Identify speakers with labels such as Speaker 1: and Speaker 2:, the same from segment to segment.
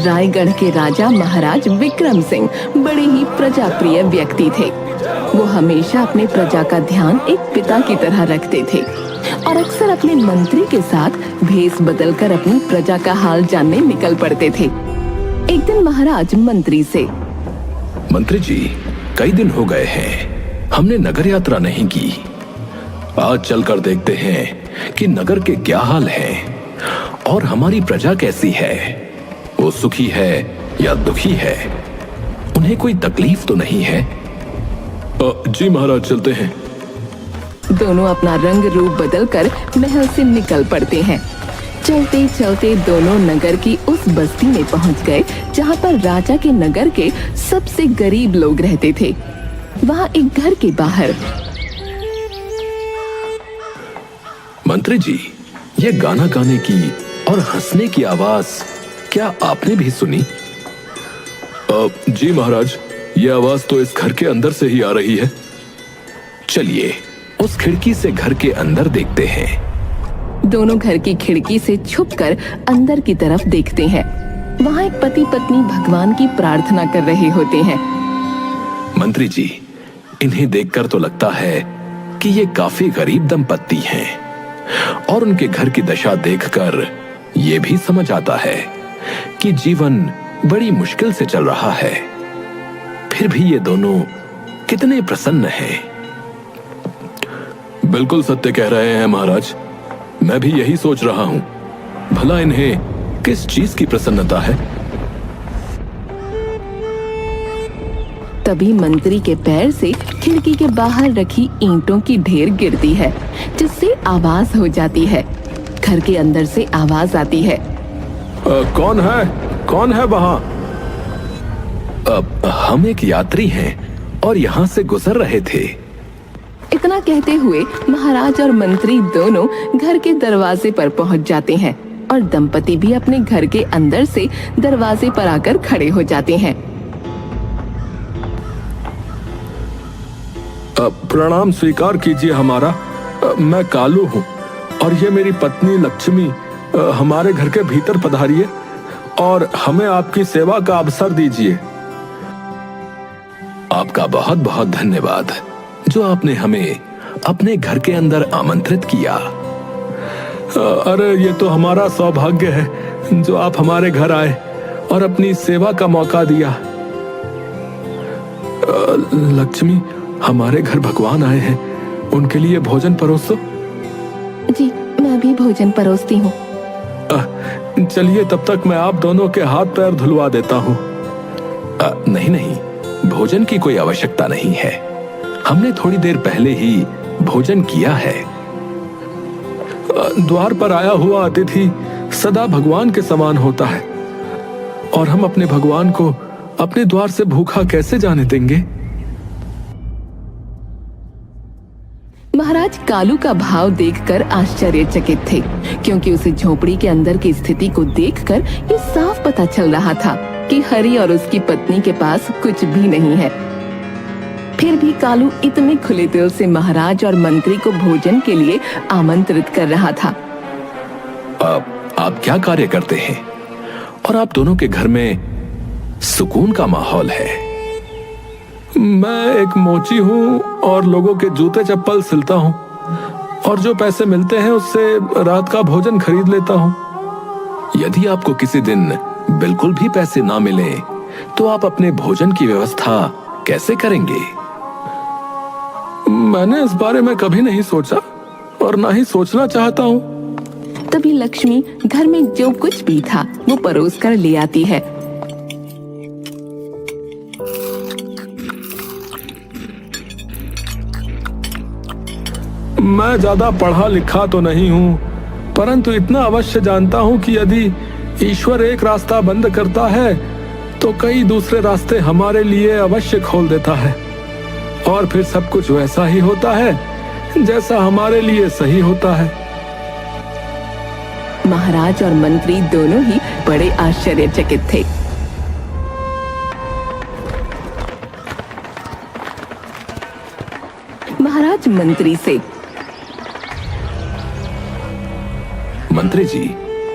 Speaker 1: रायगढ़ के राजा महाराज विक्रम सिंह बड़े ही प्रजाप्रिय व्यक्ति थे। वो हमेशा अपने प्रजा का ध्यान एक पिता की तरह रखते थे और अक्सर अपने मंत्री के साथ भेष बदलकर अपनी प्रजा का हाल जानने निकल पड़ते थे। एक दिन महाराज मंत्री से,
Speaker 2: मंत्री जी, कई दिन हो गए हैं, हमने नगर यात्रा नहीं की। आज चलकर देखते हैं कि नगर के क्या हाल हैं और हमारी प्रजा कैसी है। वो सुखी है या दुखी है, उन्हें कोई तकलीफ तो नहीं है। जी महाराज, चलते हैं।
Speaker 1: दोनों अपना रंग रूप बदलकर महल से निकल पड़ते हैं। चलते चलते दोनों नगर की उस बस्ती में पहुंच गए जहां पर राजा के नगर के सबसे गरीब लोग रहते थे। वहां एक घर के बाहर,
Speaker 2: मंत्री जी, ये गाना गाने की और हंसने की आवाज क्या आपने भी सुनी? जी महाराज, ये आवाज तो इस घर के अंदर से ही आ रही है। चलिए उस खिड़की से घर के अंदर देखते हैं।
Speaker 1: दोनों घर की खिड़की से छुपकर अंदर की तरफ देखते हैं। वहाँ एक पति पत्नी भगवान की प्रार्थना कर रहे होते हैं।
Speaker 2: मंत्री जी, इन्हें देखकर तो लगता है कि ये काफी गरीब दंपत्ति हैं और उनके घर की दशा देखकर ये भी समझ आता है कि जीवन बड़ी मुश्किल से चल रहा है। फिर भी ये दोनों कितने प्रसन्न हैं। बिल्कुल सत्य कह रहे हैं महाराज, मैं भी यही सोच रहा हूं। भला इन्हें किस चीज की प्रसन्नता है?
Speaker 1: तभी मंत्री के पैर से खिड़की के बाहर रखी ईंटों की ढेर गिरती है, जिससे आवाज हो जाती है। घर के अंदर से आवाज आती है,
Speaker 2: कौन है? कौन है वहां? हम एक यात्री हैं और यहाँ से गुजर रहे थे।
Speaker 1: इतना कहते हुए महाराज और मंत्री दोनों घर के दरवाजे पर पहुंच जाते हैं और दंपति भी अपने घर के अंदर से दरवाजे पर आकर खड़े हो जाते हैं।
Speaker 2: प्रणाम स्वीकार कीजिए हमारा। मैं कालू हूँ और ये मेरी पत्नी लक्ष्मी हमारे घर के भीतर पधारिए और हमें आपकी सेवा का अवसर दीजिए। आपका बहुत बहुत धन्यवाद जो आपने हमें अपने घर के अंदर आमंत्रित किया। अरे ये तो हमारा सौभाग्य है जो आप हमारे घर आए और अपनी सेवा का मौका दिया। लक्ष्मी, हमारे घर भगवान आए हैं, उनके लिए भोजन परोसो।
Speaker 1: जी, मैं भी भोजन परोसती हूँ।
Speaker 2: चलिए तब तक मैं आप दोनों के हाथ पैर धुलवा देता हूँ। नहीं नहीं, भोजन की कोई आवश्यकता नहीं है, हमने थोड़ी देर पहले ही भोजन किया है। द्वार पर आया हुआ अतिथि सदा भगवान के समान होता है और हम अपने भगवान को अपने द्वार से भूखा कैसे जाने देंगे?
Speaker 1: महाराज कालू का भाव देखकर आश्चर्यचकित थे, क्योंकि उसे झोपड़ी के अंदर की स्थिति को देखकर ये साफ पता चल रहा था कि हरि और उसकी पत्नी के पास कुछ भी नहीं है। फिर भी कालू इतने खुले दिल से महाराज और मंत्री को भोजन के लिए आमंत्रित कर रहा था।
Speaker 2: आप क्या कार्य करते हैं और आप दोनों के घर में सुकून का माहौल है? मैं एक मोची हूँ और लोगों के जूते चप्पल सिलता हूँ और जो पैसे मिलते हैं उससे रात का भोजन खरीद लेता हूँ। यदि आपको किसी दिन बिल्कुल भी पैसे ना मिले तो आप अपने भोजन की व्यवस्था कैसे करेंगे? मैंने इस बारे में कभी नहीं सोचा और ना ही सोचना चाहता हूँ।
Speaker 1: तभी लक्ष्मी घर में जो कुछ भी था वो परोस कर ले आती है।
Speaker 2: मैं ज्यादा पढ़ा लिखा तो नहीं हूँ, परंतु इतना अवश्य जानता हूँ कि यदि ईश्वर एक रास्ता बंद करता है तो कई दूसरे रास्ते हमारे लिए अवश्य खोल देता है और फिर सब कुछ वैसा ही होता है जैसा हमारे लिए सही होता है।
Speaker 1: महाराज और मंत्री दोनों ही बड़े आश्चर्यचकित थे। महाराज मंत्री से,
Speaker 2: मंत्री जी,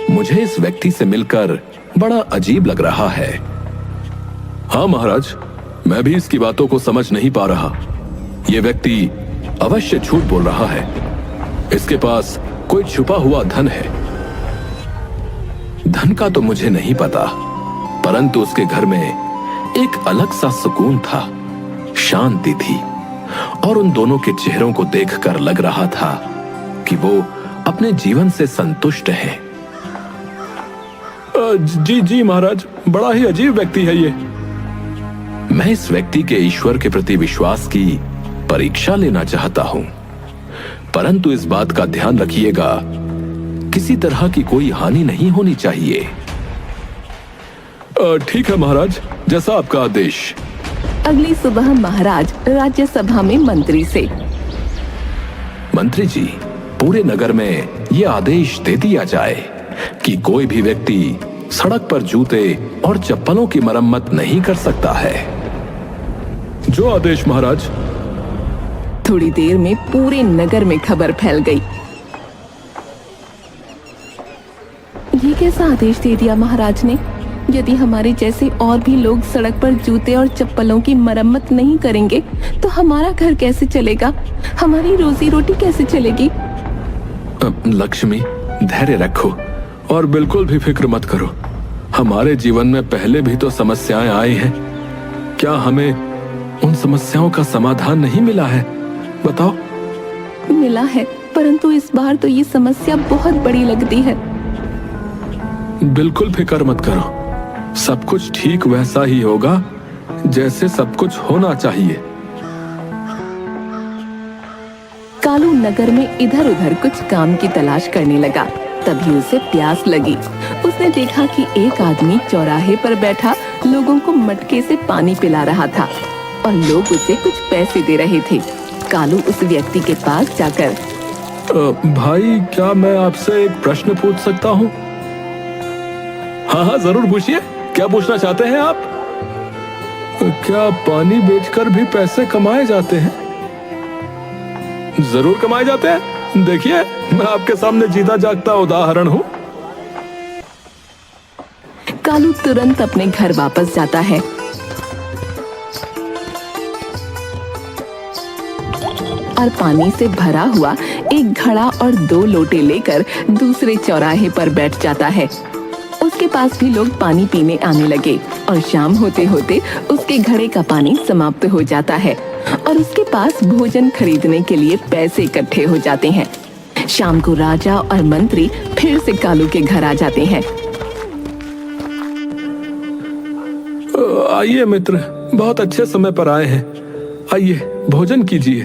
Speaker 2: मुझे इस व्यक्ति से मिलकर बड़ा अजीब लग रहा है। हाँ महाराज, मैं भी इसकी बातों को समझ नहीं पा रहा। यह व्यक्ति अवश्य झूठ बोल रहा है। इसके पास कोई छुपा हुआ धन है। धन का तो मुझे नहीं पता, परंतु उसके घर में एक अलग सा सुकून था, शांति थी, और उन दोनों के चेहरों को देखकर लग रहा था कि वो अपने जीवन से संतुष्ट हैं। जी जी महाराज, बड़ा ही अजीब व्यक्ति है ये। मैं इस व्यक्ति के ईश्वर के प्रति विश्वास की परीक्षा लेना चाहता हूं, परंतु इस बात का ध्यान रखिएगा, किसी तरह की कोई हानि नहीं होनी चाहिए। ठीक है महाराज, जैसा आपका आदेश।
Speaker 1: अगली सुबह महाराज राज्यसभा में मंत्री से,
Speaker 2: मंत्री जी, पूरे नगर में यह आदेश दे दिया जाए कि कोई भी व्यक्ति सड़क पर जूते और चप्पलों की मरम्मत नहीं कर सकता है। जो आदेश महाराज।
Speaker 1: थोड़ी देर में पूरे नगर में खबर फैल गई। ये कैसा आदेश दे दिया महाराज ने? यदि हमारे जैसे और भी लोग सड़क पर जूते और चप्पलों की मरम्मत नहीं करेंगे तो हमारा घर कैसे चलेगा? हमारी रोजी रोटी कैसे चलेगी?
Speaker 2: लक्ष्मी, धैर्य रखो और बिल्कुल भी फिक्र मत करो। हमारे जीवन में पहले भी तो समस्याएं आई हैं। क्या हमें उन समस्याओं का समाधान नहीं मिला है? बताओ।
Speaker 1: मिला है, परंतु इस बार तो ये समस्या बहुत बड़ी लगती है।
Speaker 2: बिल्कुल फिक्र मत करो, सब कुछ ठीक वैसा ही होगा जैसे सब कुछ होना चाहिए।
Speaker 1: कालू नगर में इधर उधर कुछ काम की तलाश करने लगा। तभी उसे प्यास लगी। उसने देखा कि एक आदमी चौराहे पर बैठा लोगों को मटके से पानी पिला रहा था और लोग उसे कुछ पैसे दे रहे थे। कालू उस व्यक्ति के पास जाकर,
Speaker 2: भाई, क्या मैं आपसे एक प्रश्न पूछ सकता हूँ? हाँ हाँ, जरूर पूछिए। क्या पूछना चाहते हैं आप? क्या पानी बेचकर भी पैसे कमाए जाते हैं? जरूर कमाए जाते हैं। देखिए, मैं आपके सामने जीता जागता उदाहरण हूँ।
Speaker 1: कालू तुरंत अपने घर वापस जाता है और पानी से भरा हुआ एक घड़ा और 2 लोटे लेकर दूसरे चौराहे पर बैठ जाता है। उसके पास भी लोग पानी पीने आने लगे और शाम होते होते उसके घड़े का पानी समाप्त हो जाता है और उसके पास भोजन खरीदने के लिए पैसे इकट्ठे हो जाते हैं। शाम को राजा और मंत्री फिर से कालू के घर आ जाते हैं।
Speaker 2: आइए मित्र, बहुत अच्छे समय पर आए हैं। आइए, भोजन कीजिए।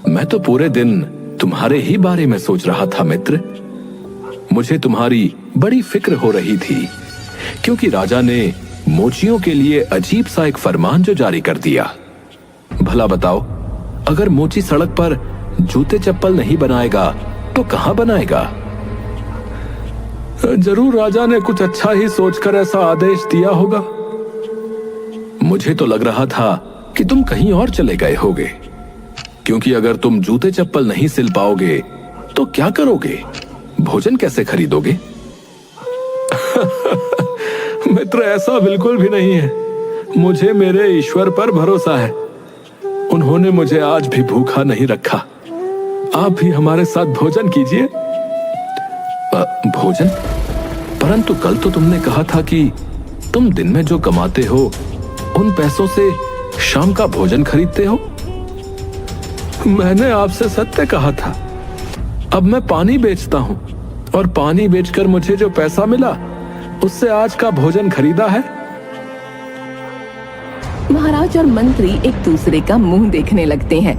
Speaker 2: मैं तो पूरे दिन तुम्हारे ही बारे में सोच रहा था मित्र। मुझे तुम्हारी बड़ी फिक्र हो रही थी, क्योंकि राजा ने मोचियों के लिए अजीब सा एक फरमान जो जारी कर दिया। भला बताओ, अगर मोची सड़क पर जूते चप्पल नहीं बनाएगा तो कहां बनाएगा? जरूर राजा ने कुछ अच्छा ही सोचकर ऐसा आदेश दिया होगा। मुझे तो लग रहा था कि तुम कहीं और चले गए होगे, क्योंकि अगर तुम जूते चप्पल नहीं सिल पाओगे तो क्या करोगे? भोजन कैसे खरीदोगे? मित्र, ऐसा बिल्कुल भी नहीं है। मुझे मेरे ईश्वर पर भरोसा है। उन्होंने मुझे आज भी भूखा नहीं रखा। आप भी हमारे साथ भोजन कीजिए। भोजन? परंतु कल तो तुमने कहा था कि तुम दिन में जो कमाते हो उन पैसों से शाम का भोजन खरीदते हो। मैंने आपसे सत्य कहा था। अब मैं पानी बेचता हूं और पानी बेचकर मुझे जो पैसा मिला उससे आज का भोजन खरीदा है।
Speaker 1: महाराज और मंत्री एक दूसरे का मुंह देखने लगते हैं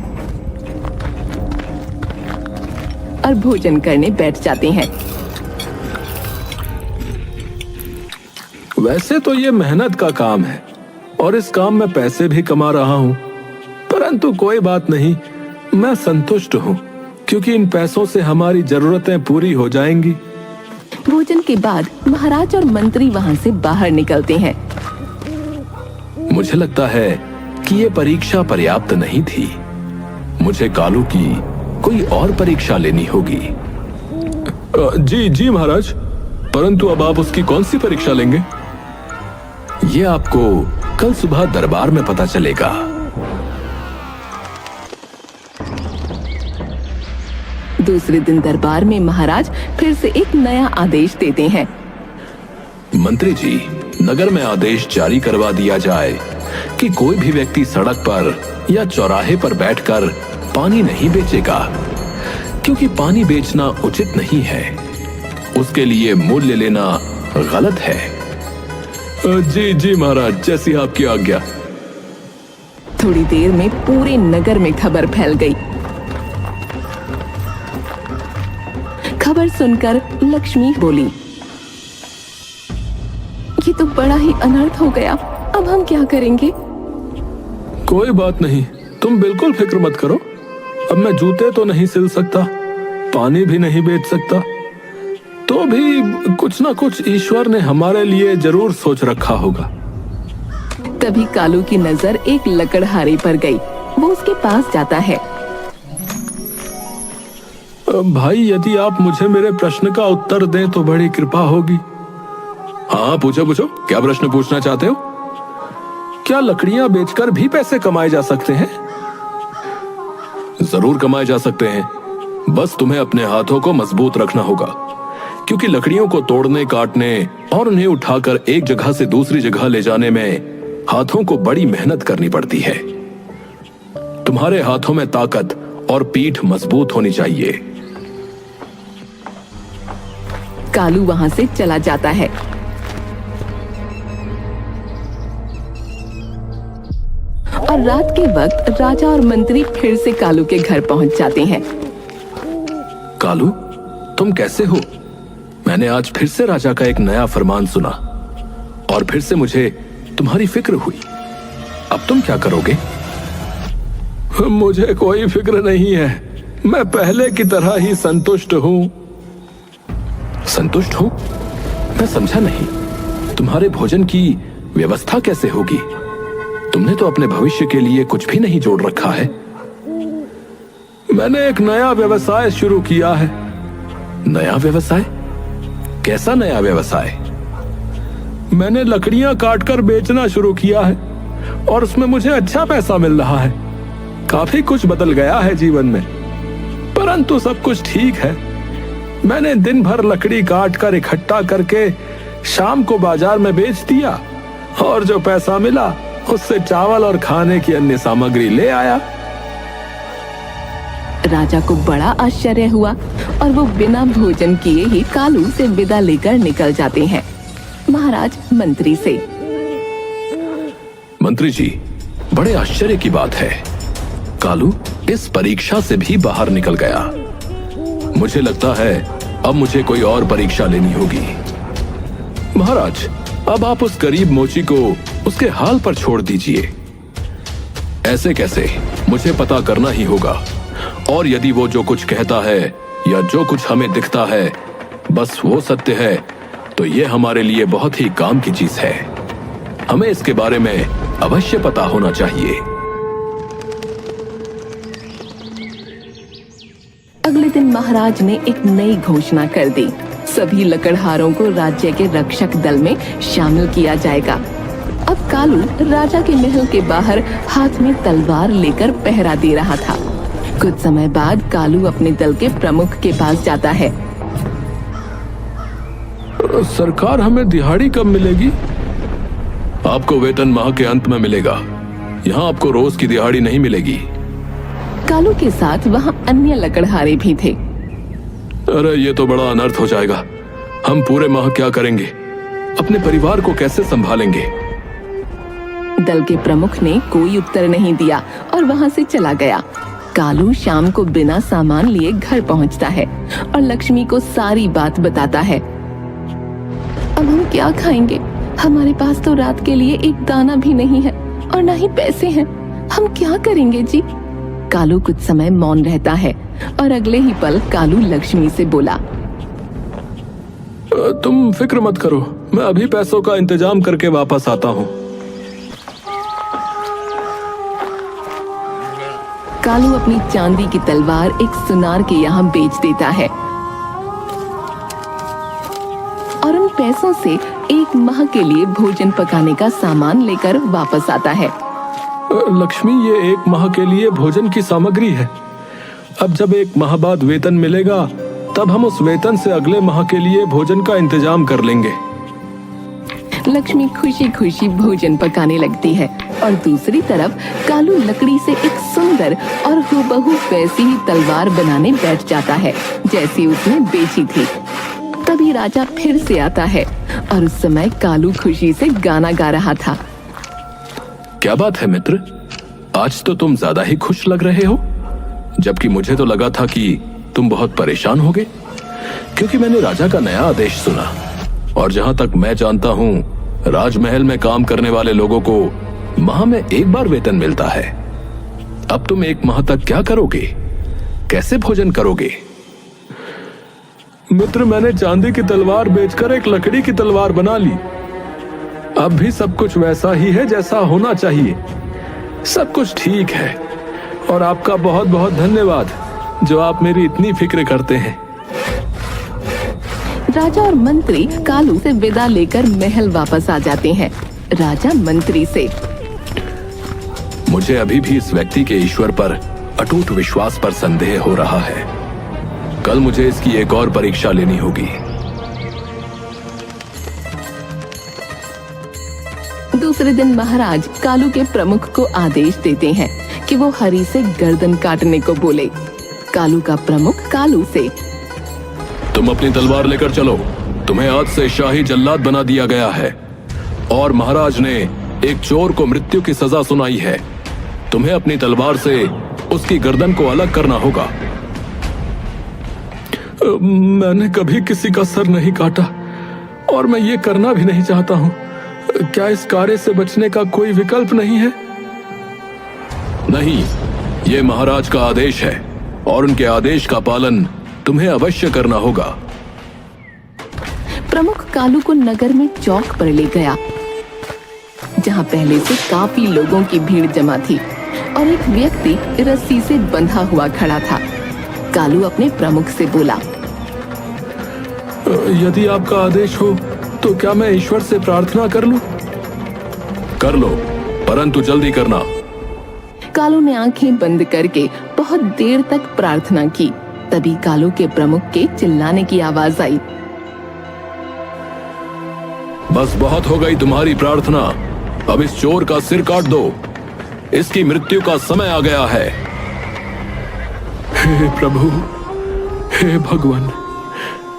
Speaker 1: और भोजन करने बैठ जाते हैं।
Speaker 2: वैसे तो ये मेहनत का काम है और इस काम में पैसे भी कमा रहा हूं, परंतु कोई बात नहीं, मैं संतुष्ट हूं, क्योंकि इन पैसों से हमारी जरूरतें पूरी हो जाएंगी।
Speaker 1: भोजन के बाद महाराज और मंत्री वहां से बाहर निकलते हैं।
Speaker 2: मुझे लगता है कि ये परीक्षा पर्याप्त नहीं थी। मुझे कालू की कोई और परीक्षा लेनी होगी। जी जी महाराज, परंतु अब आप उसकी कौन सी परीक्षा लेंगे? ये आपको कल सुबह दरबार में पता चलेगा।
Speaker 1: दूसरे दिन दरबार में महाराज फिर से एक नया आदेश देते हैं।
Speaker 2: मंत्री जी, नगर में आदेश जारी करवा दिया जाए कि कोई भी व्यक्ति सड़क पर या चौराहे पर बैठकर पानी नहीं बेचेगा, क्योंकि पानी बेचना उचित नहीं है। उसके लिए मूल्य लेना गलत है। जी जी महाराज, जैसी आपकी आज्ञा।
Speaker 1: थोड़ी देर में पूरे नगर में खबर फैल गई। खबर सुनकर लक्ष्मी बोली, ये तो बड़ा ही अनर्थ हो गया, अब हम क्या करेंगे?
Speaker 2: कोई बात नहीं, तुम बिल्कुल फिक्र मत करो। अब मैं जूते तो नहीं सिल सकता, पानी भी नहीं बेच सकता, तो भी कुछ ना कुछ ईश्वर ने हमारे लिए जरूर सोच रखा होगा।
Speaker 1: तभी कालू की नजर एक लकड़हारे पर गई। वो उसके पास जाता है।
Speaker 2: भाई, यदि आप मुझे मेरे प्रश्न का उत्तर दें तो बड़ी कृपा होगी। हाँ, पूछो पूछो, क्या प्रश्न पूछना चाहते हो? क्या लकड़ियां बेचकर भी पैसे कमाए जा सकते हैं? जरूर कमाए जा सकते हैं, बस तुम्हें अपने हाथों को मजबूत रखना होगा, क्योंकि लकड़ियों को तोड़ने, काटने और उन्हें उठाकर एक जगह से दूसरी जगह ले जाने में हाथों को बड़ी मेहनत करनी पड़ती है। तुम्हारे हाथों में ताकत और पीठ मजबूत होनी चाहिए।
Speaker 1: कालू वहां से चला जाता है। और रात के वक्त राजा और मंत्री फिर से कालू के घर पहुंच जाते हैं।
Speaker 2: कालू, तुम कैसे हो? मैंने आज फिर से राजा का एक नया फरमान सुना और फिर से मुझे तुम्हारी फिक्र हुई। अब तुम क्या करोगे? मुझे कोई फिक्र नहीं है, मैं पहले की तरह ही संतुष्ट हूं। संतुष्ट हो? मैं समझा नहीं। तुम्हारे भोजन की व्यवस्था कैसे होगी? तुमने तो अपने भविष्य के लिए कुछ भी नहीं जोड़ रखा है। मैंने एक नया व्यवसाय शुरू किया है। नया व्यवसाय? कैसा नया व्यवसाय? मैंने लकड़ियां काटकर बेचना शुरू किया है और उसमें मुझे अच्छा पैसा मिल रहा है। काफी कुछ बदल गया है जीवन में, परंतु सब कुछ ठीक है। मैंने दिन भर लकड़ी काटकर इकट्ठा करके शाम को बाजार में बेच दिया और जो पैसा मिला उससे चावल और खाने की अन्य सामग्री ले आया।
Speaker 1: राजा को बड़ा आश्चर्य हुआ और वो बिना भोजन किए ही कालू से विदा लेकर निकल जाते हैं। महाराज मंत्री से,
Speaker 2: मंत्री जी, बड़े आश्चर्य की बात है, कालू इस परीक्षा से भी बाहर निकल गया। मुझे लगता है अब मुझे कोई और परीक्षा लेनी होगी। महाराज, अब आप उस गरीब मोची को उसके हाल पर छोड़ दीजिए। ऐसे कैसे? मुझे पता करना ही होगा, और यदि वो जो कुछ कहता है या जो कुछ हमें दिखता है बस वो सत्य है, तो ये हमारे लिए बहुत ही काम की चीज है। हमें इसके बारे में अवश्य पता होना चाहिए।
Speaker 1: अगले दिन महाराज ने एक नई घोषणा कर दी। सभी लकड़हारों को राज्य के रक्षक दल में शामिल किया जाएगा। अब कालू राजा के महल के बाहर हाथ में तलवार लेकर पहरा दे रहा था। कुछ समय बाद कालू अपने दल के प्रमुख के पास जाता है।
Speaker 2: सरकार, हमें दिहाड़ी कब मिलेगी? आपको वेतन माह के अंत में मिलेगा। यहाँ आपको रोज की दिहाड़ी नहीं मिलेगी।
Speaker 1: कालू के साथ वहाँ अन्य लकड़हारे भी थे।
Speaker 2: अरे ये तो बड़ा अनर्थ हो जाएगा। हम पूरे माह क्या करेंगे? अपने परिवार को कैसे संभालेंगे?
Speaker 1: दल के प्रमुख ने कोई उत्तर नहीं दिया और वहाँ से चला गया। कालू शाम को बिना सामान लिए घर पहुँचता है और लक्ष्मी को सारी बात बताता है। अब हम क्या खाएंगे? हमारे पास तो रात के लिए एक दाना भी नहीं है और न ही पैसे हैं। हम क्या करेंगे जी? कालू कुछ समय मौन रहता है और अगले ही पल कालू लक्ष्मी से बोला,
Speaker 2: तुम फिक्र मत करो, मैं अभी पैसों का इंतजाम करके वापस आता हूँ।
Speaker 1: कालू अपनी चांदी की तलवार एक सुनार के यहाँ बेच देता है और पैसों से 1 माह के लिए भोजन पकाने का सामान लेकर वापस आता है।
Speaker 2: लक्ष्मी, ये 1 माह के लिए भोजन की सामग्री है। अब जब 1 माह बाद वेतन मिलेगा तब हम उस वेतन से अगले माह के लिए भोजन का इंतजाम कर लेंगे।
Speaker 1: लक्ष्मी खुशी खुशी भोजन पकाने लगती है और दूसरी तरफ कालू लकड़ी से एक सुंदर और हूबहू वैसी ही तलवार बनाने बैठ जाता है जैसी उसने बेची थी। तभी राजा फिर से आता है और उस समय कालू खुशी से गाना गा रहा था।
Speaker 2: क्या बात है मित्र, आज तो तुम ज्यादा ही खुश लग रहे हो, जबकि मुझे तो लगा था कि तुम बहुत परेशान होगे, क्योंकि मैंने राजा का नया आदेश सुना और जहां तक मैं जानता हूं राजमहल में काम करने वाले लोगों को माह में 1 बार वेतन मिलता है। अब तुम 1 माह तक क्या करोगे, कैसे भोजन करोगे? मित्र, मैंने चांदी की तलवार बेचकर एक लकड़ी की तलवार बना ली। अब भी सब कुछ वैसा ही है जैसा होना चाहिए। सब कुछ ठीक है और आपका बहुत बहुत धन्यवाद जो आप मेरी इतनी फिक्र करते हैं।
Speaker 1: राजा और मंत्री कालू से विदा लेकर महल वापस आ जाते हैं। राजा मंत्री से,
Speaker 2: मुझे अभी भी इस व्यक्ति के ईश्वर पर अटूट विश्वास पर संदेह हो रहा है। कल मुझे इसकी एक और परीक्षा लेनी होगी।
Speaker 1: दूसरे दिन महाराज कालू के प्रमुख को आदेश देते हैं कि वो हरी से गर्दन काटने को बोले। कालू का प्रमुख कालू से,
Speaker 2: तुम अपनी तलवार लेकर चलो, तुम्हें आज से शाही जल्लाद बना दिया गया है और महाराज ने एक चोर को मृत्यु की सजा सुनाई है। तुम्हें अपनी तलवार से उसकी गर्दन को अलग करना होगा। मैंने कभी किसी का सर नहीं काटा और मैं ये करना भी नहीं चाहता हूँ। क्या इस कार्य से बचने का कोई विकल्प नहीं है? नहीं, ये महाराज का आदेश है और उनके आदेश का पालन तुम्हें अवश्य करना होगा।
Speaker 1: प्रमुख कालू को नगर में चौक पर ले गया जहां पहले से काफी लोगों की भीड़ जमा थी और एक व्यक्ति रस्सी से बंधा हुआ खड़ा था। कालू अपने प्रमुख से बोला,
Speaker 2: यदि आपका आदेश हो तो क्या मैं ईश्वर से प्रार्थना कर लूं? कर लो, परंतु जल्दी करना।
Speaker 1: कालू ने आंखें बंद करके बहुत देर तक प्रार्थना की। तभी कालू के प्रमुख के चिल्लाने की आवाज आई,
Speaker 2: बस बहुत हो गई तुम्हारी प्रार्थना, अब इस चोर का सिर काट दो, इसकी मृत्यु का समय आ गया है। हे प्रभु, हे भगवान,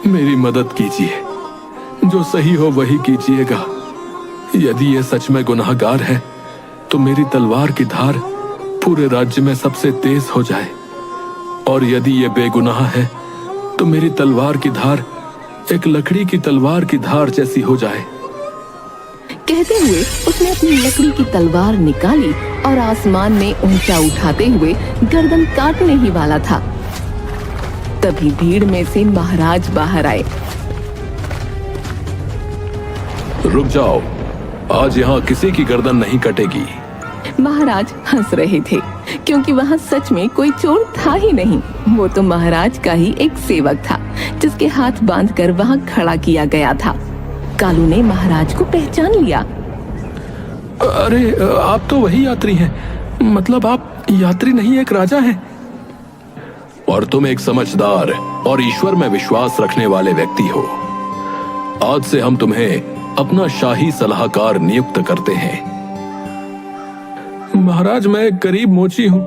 Speaker 2: मेरी मदद कीजिए, जो सही हो वही कीजिएगा। यदि ये सच में गुनाहगार है तो मेरी तलवार की धार पूरे राज्य में सबसे तेज हो जाए, और यदि ये बेगुनाह है तो मेरी तलवार की धार एक लकड़ी की तलवार की धार जैसी हो जाए।
Speaker 1: कहते हुए उसने अपनी लकड़ी की तलवार निकाली और आसमान में ऊंचा उठाते हुए गर्दन काटने ही वाला था। तभी भीड़ में से महाराज बाहर आए।
Speaker 2: रुक जाओ, आज यहाँ किसी की गर्दन नहीं कटेगी।
Speaker 1: महाराज हंस रहे थे क्योंकि वहाँ सच में कोई चोर था ही नहीं। वो तो महाराज का ही एक सेवक था जिसके हाथ बांधकर वहाँ खड़ा किया गया था। कालू ने महाराज को पहचान लिया।
Speaker 2: अरे, आप तो वही यात्री हैं। मतलब आप यात्री नहीं, एक राजा हैं। और तुम एक समझदार और ईश्वर में विश्वास रखने वाले व्यक्ति हो। आज से हम तुम्हें अपना शाही सलाहकार नियुक्त करते हैं। महाराज, मैं एक गरीब मोची हूँ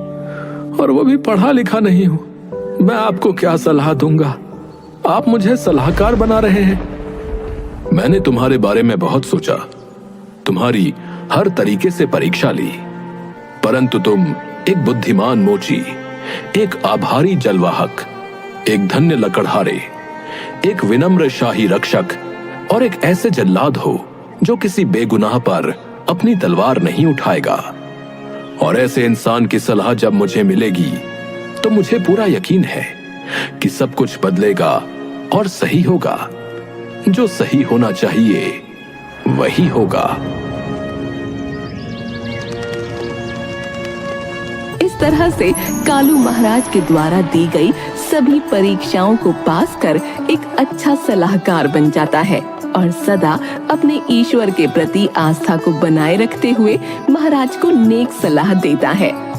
Speaker 2: और वो भी पढ़ा लिखा नहीं हूँ। मैं आपको क्या सलाह दूंगा, आप मुझे सलाहकार बना रहे हैं। मैंने तुम्हारे बारे में बहुत सोचा, तुम्हारी हर तरीके से परीक्षा ली, परंतु तुम एक बुद्धिमान मोची, एक आभारी जलवाहक, एक धन्य लकड़हारे, एक विनम्र शाही रक्षक और एक ऐसे जल्लाद हो जो किसी बेगुनाह पर अपनी तलवार नहीं उठाएगा। और ऐसे इंसान की सलाह जब मुझे मिलेगी तो मुझे पूरा यकीन है कि सब कुछ बदलेगा और सही होगा। जो सही होना चाहिए वही होगा।
Speaker 1: इस तरह से कालू महाराज के द्वारा दी गई सभी परीक्षाओं को पास कर एक अच्छा सलाहकार बन जाता है। और सदा अपने ईश्वर के प्रति आस्था को बनाए रखते हुए महाराज को नेक सलाह देता है।